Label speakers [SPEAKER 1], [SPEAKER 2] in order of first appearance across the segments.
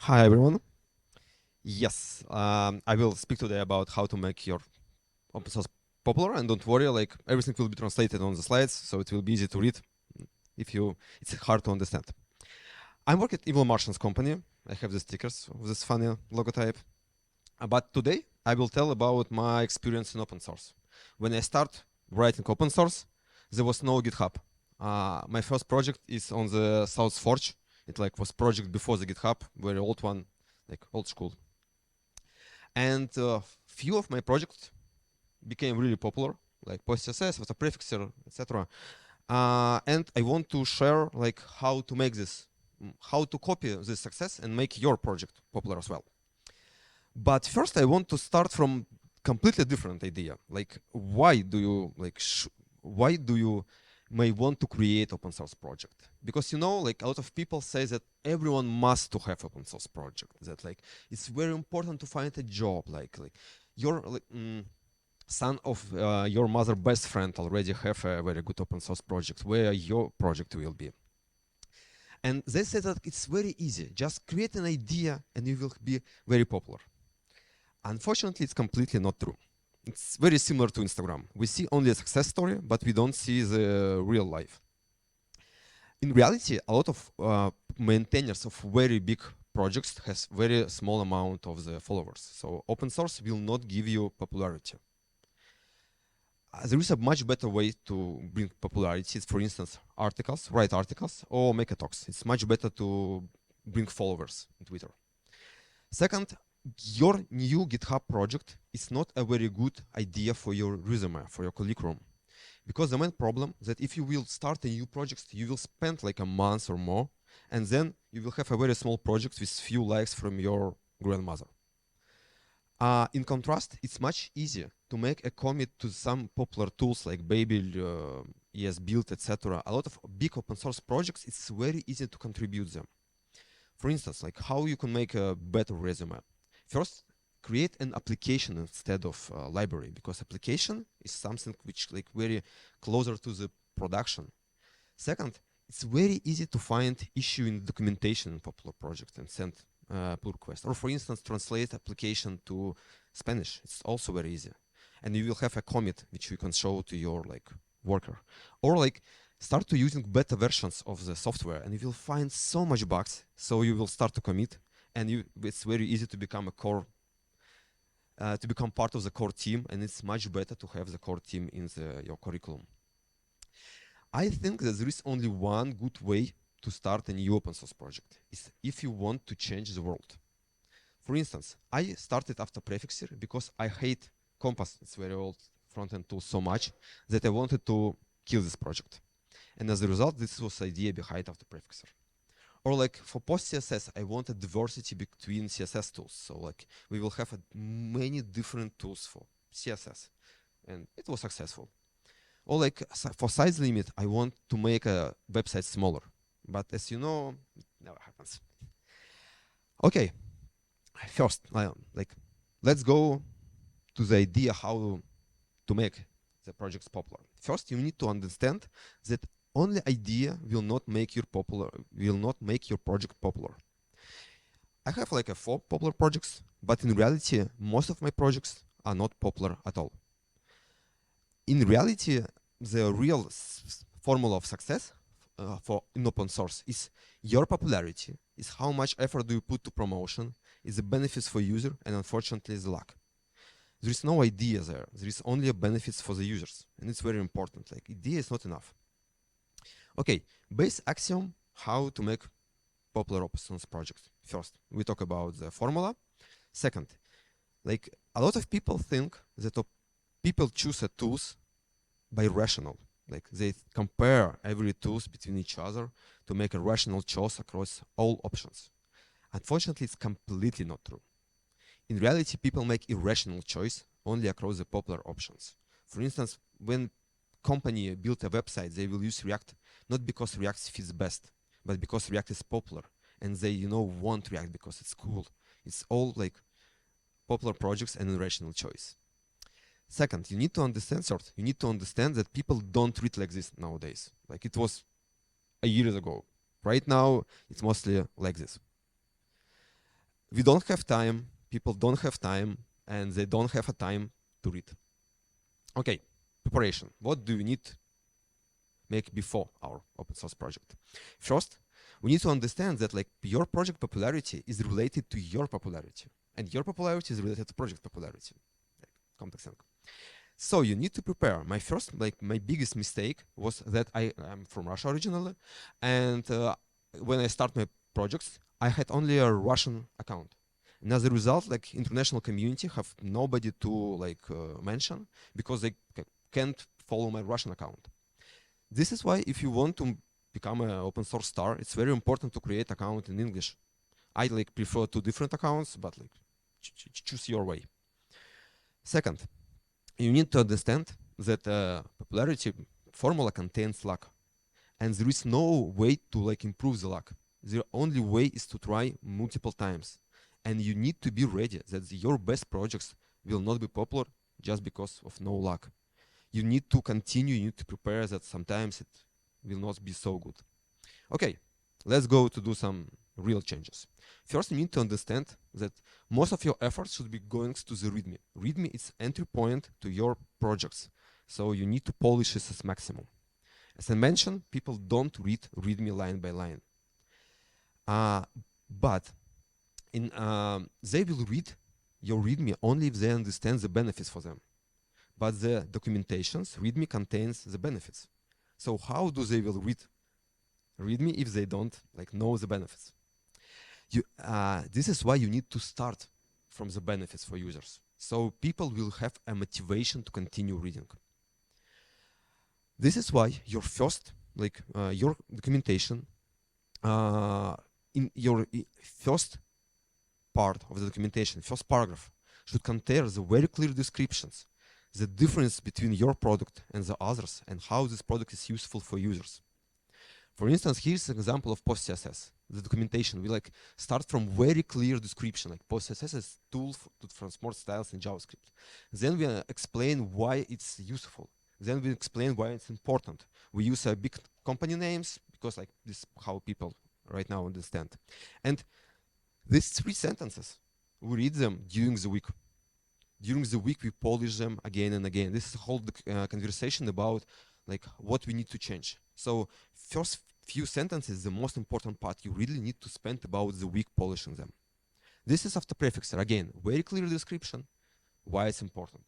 [SPEAKER 1] Hi everyone. Yes, I will speak today about how to make your open source popular, and don't worry, like everything will be translated on the slides, so it will be easy to read if you it's hard to understand. I work at Evil Martians company. I have the stickers of this funny logotype. But today I will tell about my experience in open source. When I start writing open source, there was no GitHub. My first project is on the South Forge. It like was project before the GitHub, very old one, like old school. And few of my projects became really popular, like PostCSS, with a prefixer, etc. And I want to share like how to make this, how to copy this success and make your project popular as well. But first, I want to start from completely different idea. Like, why do you why do you may want to create open source project? Because like a lot of people say that everyone must to have open source project. That like it's very important to find a job. Like your son of your mother best friend already have a very good open source project. Where your project will be? And they say that it's very easy. Just create an idea and you will be very popular. Unfortunately, it's completely not true. It's very similar to Instagram. We see only a success story, but we don't see the real life. In reality, a lot of maintainers of very big projects has very small amount of the followers. So open source will not give you popularity. There is a much better way to bring popularity. It's, for instance, articles, write articles, or make a talks. It's much better to bring followers on Twitter. Second, your new GitHub project is not a very good idea for your resume, for your colleague room. Because the main problem is that if you will start a new project, you will spend like a month or more, and then you will have a very small project with few likes from your grandmother. In contrast, it's much easier to make a commit to some popular tools like Babel, ESBuild, etc. A lot of big open source projects, it's very easy to contribute them. For instance, like how you can make a better resume. First, create an application instead of a library, because application is something which like very closer to the production. Second, it's very easy to find issue in documentation in popular project and send pull request. Or for instance, translate application to Spanish. It's also very easy. And you will have a commit which you can show to your like worker. Or like start to using beta versions of the software and you will find so much bugs. So you will start to commit and it's very easy to become a core, to become part of the core team. And it's much better to have the core team in your curriculum. I think that there is only one good way to start a new open source project, is if you want to change the world. For instance, I started after Prefixer because I hate Compass, it's very old front-end tool, so much that I wanted to kill this project. And as a result, this was the idea behind after Prefixer. Or like for post CSS, I wanted diversity between CSS tools. So like we will have many different tools for CSS. And it was successful. Or like for size limit, I want to make a website smaller. But as you know, it never happens. Okay, first, like let's go to the idea how to make the projects popular. First, you need to understand that only idea will not make your project popular. I have like 4 popular projects, but in reality, most of my projects are not popular at all. In reality, the real formula of success for in open source is your popularity, is how much effort do you put to promotion, is the benefits for user, and unfortunately is the luck. There is no idea there. There is only a benefits for the users, and it's very important. Like idea is not enough. Okay, base axiom how to make popular open source projects. First, we talk about the formula. Second, like a lot of people think that people choose a tools by rational. Like they compare every tools between each other to make a rational choice across all options. Unfortunately, it's completely not true. In reality, people make irrational choice only across the popular options. For instance, when company build a website, they will use React not because React fits best, but because React is popular and they want React because it's cool. It's all like popular projects and irrational choice. Second, you need to understand that people don't read like this nowadays. Like it was a year ago. Right now, it's mostly like this. We don't have time, people don't have time, and they don't have a time to read. Okay, preparation. What do we need to make before our open source project? First, we need to understand that like your project popularity is related to your popularity, and your popularity is related to project popularity. Like, complex thing. So you need to prepare. My biggest mistake was that I'm from Russia originally, and when I start my projects, I had only a Russian account. And as a result, like international community have nobody to mention because they can't follow my Russian account. This is why if you want to become an open source star, it's very important to create account in English. I prefer two different accounts, but choose your way. Second, you need to understand that popularity formula contains luck, and there is no way to improve the luck. The only way is to try multiple times, and you need to be ready that your best projects will not be popular just because of no luck. You need to continue, you need to prepare that sometimes it will not be so good. Okay, let's go to do some real changes. First, you need to understand that most of your efforts should be going to the README. README is entry point to your projects, so you need to polish this as maximum. As I mentioned, people don't read README line by line, but they will read your README only if they understand the benefits for them. But the documentations, README contains the benefits. So how do they will read README if they don't know the benefits? This is why you need to start from the benefits for users. So people will have a motivation to continue reading. This is why your first, your documentation, in your first part of the documentation, first paragraph, should contain the very clear descriptions, the difference between your product and the others, and how this product is useful for users. For instance, here's an example of PostCSS. The documentation, we start from very clear description, like PostCSS is a tool to transport styles in JavaScript. Then we explain why it's useful. Then we explain why it's important. We use big company names because this is how people right now understand. And these 3 sentences, we read them during the week. During the week, we polish them again and again. This is a whole conversation about what we need to change. So first few sentences, the most important part, you really need to spend about the week polishing them. This is after prefixer. Again, very clear description, why it's important.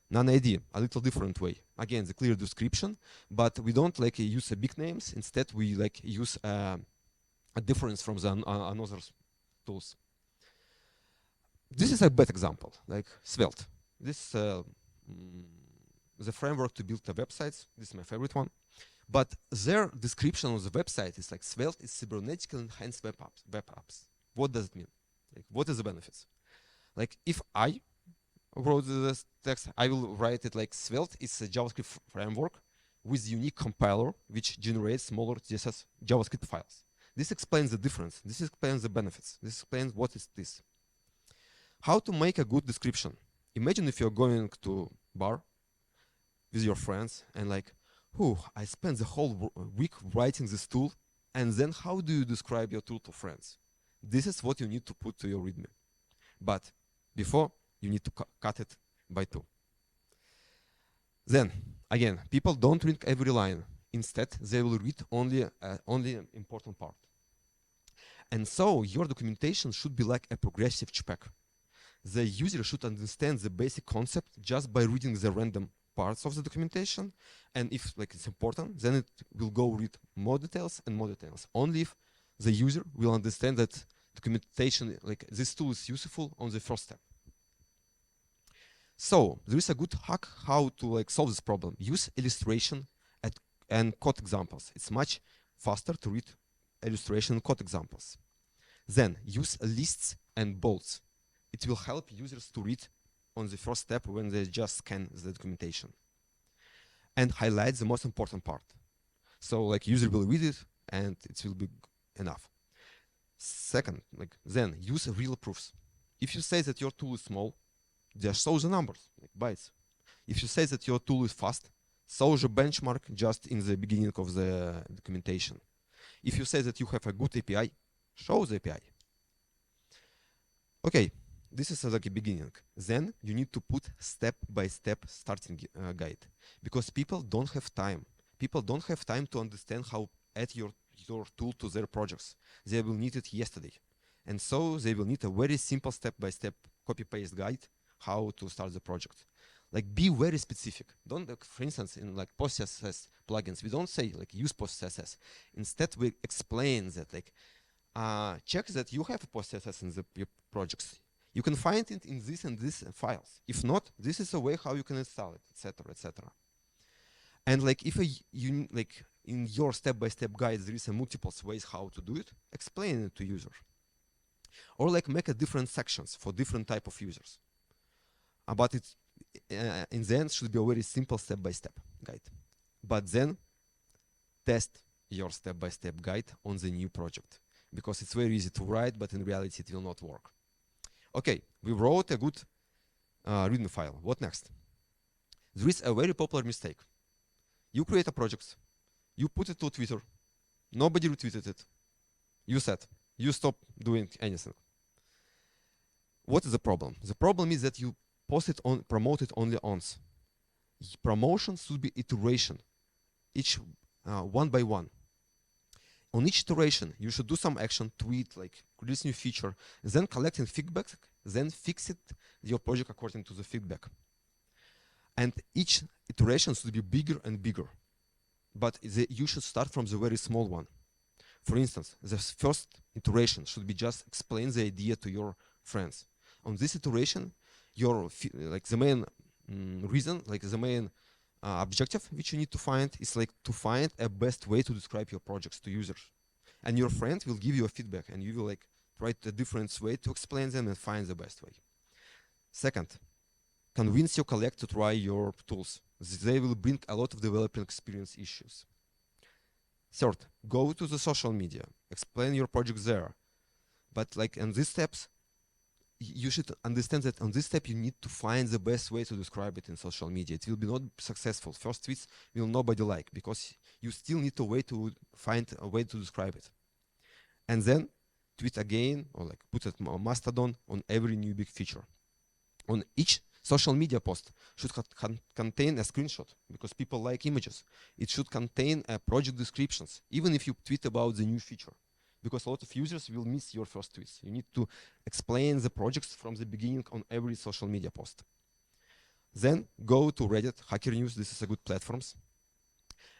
[SPEAKER 1] Non-ID, a little different way. Again, the clear description, but we don't use big names. Instead, we use a difference from the another tools. This is a bad example, Svelte. This the framework to build the websites. This is my favorite one. But their description of the website is Svelte is cybernetically enhanced web apps. What does it mean? What is the benefits? If I wrote this text, I will write it Svelte is a JavaScript framework with unique compiler which generates smaller CSS JavaScript files. This explains the difference. This explains the benefits. This explains what is this. How to make a good description? Imagine if you're going to bar with your friends and I spent the whole week writing this tool, and then how do you describe your tool to friends? This is what you need to put to your README. But before, you need to cut it by 2. Then, again, people don't read every line. Instead, they will read only an important part. And so, your documentation should be like a progressive check. The user should understand the basic concept just by reading the random parts of the documentation, and if it's important, then it will go read more details and more details. Only if the user will understand that documentation, this tool is useful on the first step. So there is a good hack how to solve this problem. Use illustration and code examples. It's much faster to read illustration and code examples. Then use lists and bolts. It will help users to read on the first step when they just scan the documentation. And highlight the most important part. So user will read it and it will be enough. Second, then use real proofs. If you say that your tool is small, just show the numbers, bytes. If you say that your tool is fast, show the benchmark just in the beginning of the documentation. If you say that you have a good API, show the API. Okay, this is like a beginning. Then you need to put step-by-step starting guide, because people don't have time. People don't have time to understand how add your tool to their projects. They will need it yesterday. And so they will need a very simple step-by-step copy-paste guide how to start the project. Like, be very specific. Don't, like, for instance, in like post-CSS plugins, we don't say like use post-CSS. Instead, we explain that, like, check that you have a post-CSS in your projects. You can find it in this and this files. If not, this is a way how you can install it, etc., etc. And like, if you like in your step-by-step guides there is a multiple ways how to do it, explain it to user. Or like make a different sections for different type of users. But it's in the end should be a very simple step-by-step guide. But then test your step-by-step guide on the new project, because it's very easy to write, but in reality it will not work. Okay, we wrote a good README file. What next? There is a very popular mistake. You create a project, you put it to Twitter, nobody retweeted it. You said, you stop doing anything. What is the problem? The problem is that you promote it only once. Promotion should be iteration, each one by one. On each iteration, you should do some action, tweet, like release new feature, then collecting feedback, then fix it your project according to the feedback. And each iteration should be bigger and bigger. But you should start from the very small one. For instance, the first iteration should be just explain the idea to your friends. On this iteration, your like the main reason, like the main objective which you need to find is like to find a best way to describe your projects to users. And your friend will give you a feedback, and you will like try a different way to explain them and find the best way. Second, convince your colleague to try your tools. They will bring a lot of developing experience issues. Third, go to the social media, explain your project there. But like in these steps, you should understand that on this step you need to find the best way to describe it in social media. It will be not successful. First tweets will nobody like, because you still need a way to find a way to describe it. And then tweet again, or like put it on Mastodon on every new big feature. On each social media post should contain a screenshot, because people like images. It should contain project descriptions, even if you tweet about the new feature, because a lot of users will miss your first tweets. You need to explain the projects from the beginning on every social media post. Then go to Reddit, Hacker News, this is a good platforms.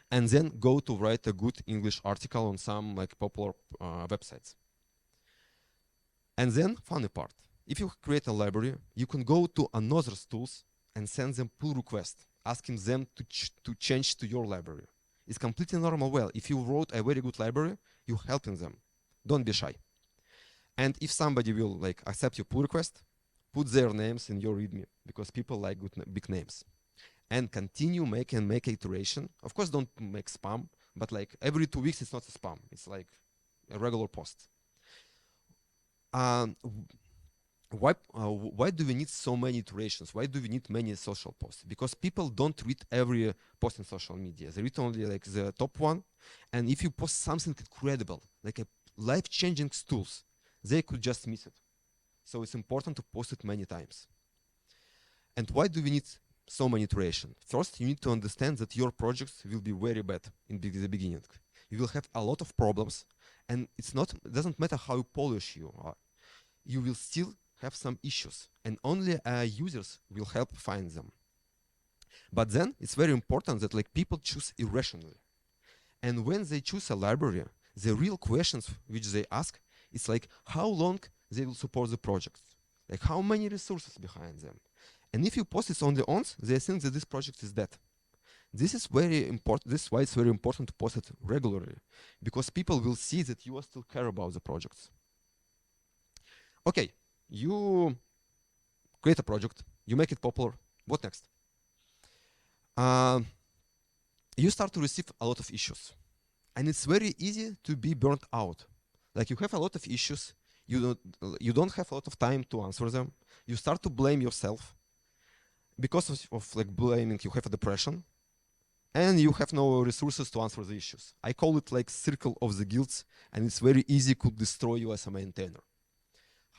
[SPEAKER 1] And then go to write a good English article on some like popular websites. And then, funny part, if you create a library, you can go to another's tools and send them pull request, asking them to change to your library. It's completely normal. Well, if you wrote a very good library, you're helping them. Don't be shy. And if somebody will like accept your pull request, put their names in your README, because people like good big names. And continue make iteration. Of course, don't make spam, but like every 2 weeks, it's not a spam. It's like a regular post. Why do we need so many iterations? Why do we need many social posts? Because people don't read every post in social media. They read only like the top one. And if you post something incredible, like a life-changing tools, they could just miss it. So it's important to post it many times. And why do we need so many iterations? First, you need to understand that your projects will be very bad in the beginning. You will have a lot of problems, and it doesn't matter how polished you are. You will still have some issues, and only users will help find them. But then it's very important that like people choose irrationally. And when they choose a library, the real questions which they ask is like how long they will support the project, like how many resources behind them. And if you post it only once, they think that this project is dead. This is very important. This is why it's very important to post it regularly, because people will see that you still care about the projects. Okay, you create a project, you make it popular. What next? You start to receive a lot of issues, and it's very easy to be burnt out. Like you have a lot of issues, you don't have a lot of time to answer them. You start to blame yourself. Because of like blaming, you have a depression, and you have no resources to answer the issues. I call it like circle of the guilds, and it's very easy to destroy you as a maintainer.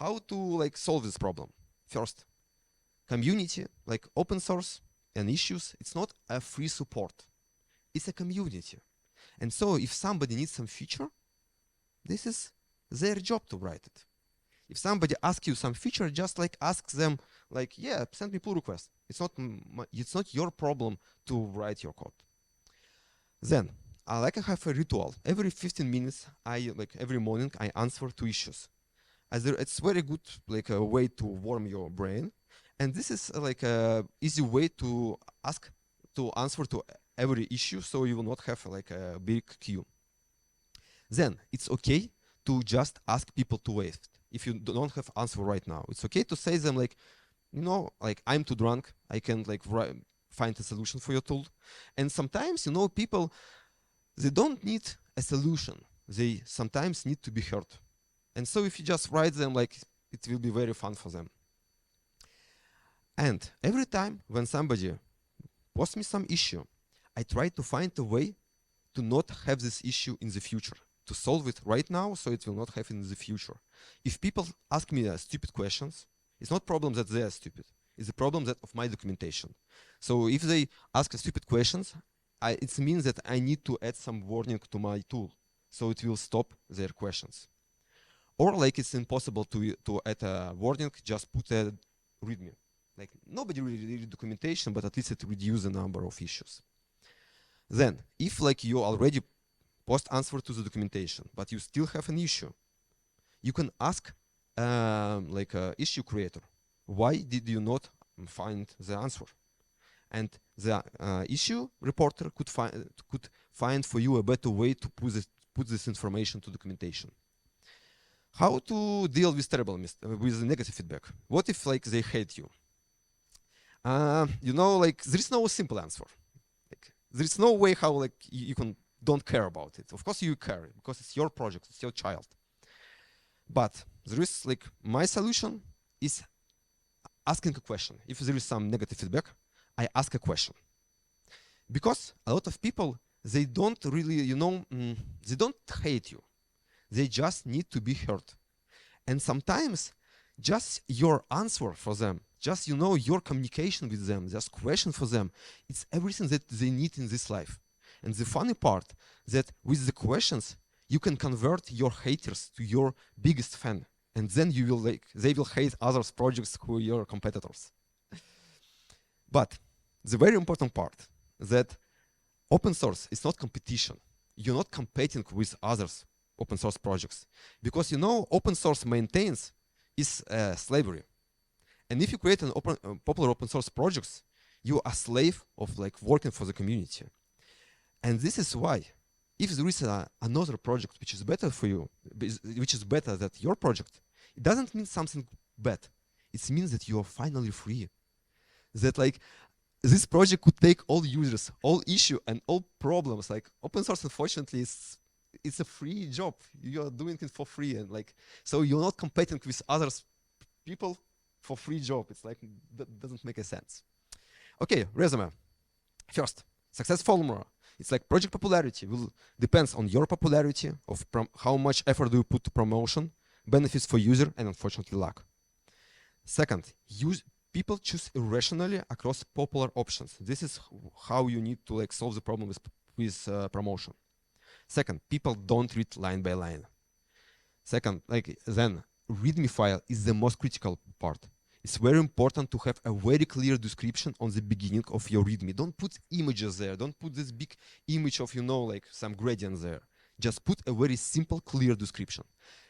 [SPEAKER 1] how to like solve this problem? First, community, like open source and issues, it's not a free support. It's a community. And so if somebody needs some feature, this is their job to write it. If somebody asks you some feature, just like ask them, like, yeah, send me pull request. It's not your problem to write your code. Then, I have a ritual. Every 15 minutes, every morning, I answer to issues. It's very good, like a way to warm your brain. And this is like a easy way to answer to every issue, so you will not have like a big queue. Then it's okay to just ask people to wait. If you don't have answer right now, it's okay to say them like, I'm too drunk. I can like find a solution for your tool. And sometimes, people, they don't need a solution. They sometimes need to be heard. And so if you just write them, like, it will be very fun for them. And every time when somebody posts me some issue, I try to find a way to not have this issue in the future, to solve it right now so it will not happen in the future. If people ask me stupid questions, it's not problem that they are stupid. It's the problem of my documentation. So if they ask stupid questions, it means that I need to add some warning to my tool, so it will stop their questions. Or like it's impossible to add a warning, just put a README. Like nobody really read documentation, but at least it reduces the number of issues. Then, if like you already post answer to the documentation, but you still have an issue, you can ask issue creator, why did you not find the answer? And the issue reporter could find for you a better way to put this information to documentation. How to deal with with negative feedback? What if like they hate you? There is no simple answer. There is no way how like you don't care about it. Of course you care because it's your project, it's your child. But there is like my solution is asking a question. If there is some negative feedback, I ask a question. Because a lot of people, they don't really, they don't hate you. They just need to be heard. And sometimes just your answer for them, just your communication with them, just question for them, it's everything that they need in this life. And the funny part that with the questions, you can convert your haters to your biggest fan. And then they will hate others projects who are your competitors. But the very important part that open source is not competition. You're not competing with others open source projects. Because open source maintains is slavery. And if you create an popular open source projects, you are a slave of like working for the community. And this is why, if there is another project which is better for you, which is better than your project, it doesn't mean something bad. It means that you are finally free. That like this project could take all users, all issue, and all problems. Like open source, unfortunately, it's a free job. You are doing it for free, and like so you're not competing with other people for free job. It's like that doesn't make a sense. Okay, resume. First, success formula. It's like project popularity will depends on your popularity of how much effort do you put to promotion, benefits for user, and unfortunately luck. Second, people choose irrationally across popular options. This is how you need to like solve the problem with promotion. Second, people don't read line by line. Second, then README file is the most critical part. It's very important to have a very clear description on the beginning of your README. Don't put images there. Don't put this big image of, like some gradients there. Just put a very simple, clear description.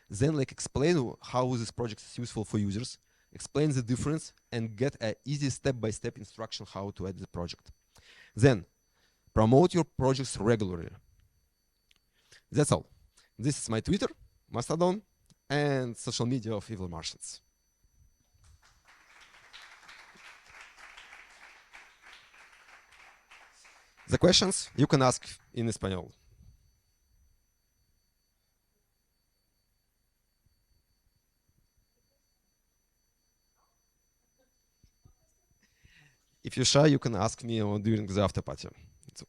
[SPEAKER 1] Then explain how this project is useful for users, explain the difference, and get an easy step-by-step instruction how to add the project. Then promote your projects regularly. That's all. This is my Twitter, Mastodon, and social media of Evil Martians. The questions you can ask in Espanol. If you're shy, you can ask me during the after party.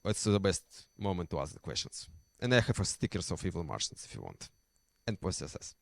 [SPEAKER 1] It's the best moment to ask the questions. And I have stickers of Evil Martians if you want. And post CSS.